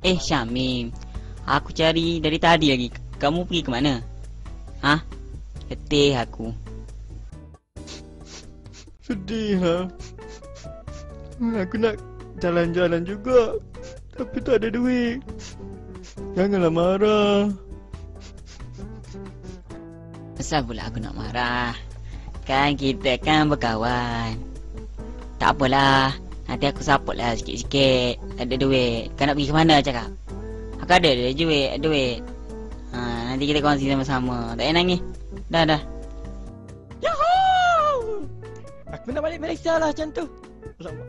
Syamim, aku cari dari tadi lagi. Kamu pergi ke mana? Hah? Letih aku. Sedih lah. Aku nak jalan-jalan juga, tapi tak ada duit. Janganlah marah. Asal pula aku nak marah? Kan kita kan berkawan. Tak apalah, nanti aku support lah sikit-sikit. Ada duit. Kau nak pergi ke mana cakap? Aku ada duit. Nanti kita kongsi sama-sama. Tak payah nangis. Dah. Yahoo! Aku nak balik Malaysia lah macam tu. Alamak.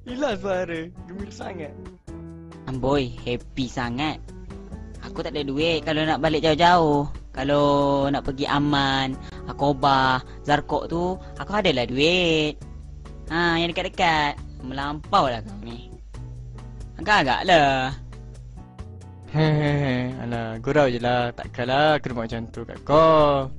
Hilang suara, gembira sangat. Amboi, happy sangat. Aku tak ada duit kalau nak balik jauh-jauh. Kalau nak pergi Aman, Akobah, Zarkok tu, aku adalah duit. Yang dekat-dekat. Melampau lah kau ni. Agak-agak lah. Hehehe, alah, gurau je lah. Takkanlah aku nak buat macam tu kat kau.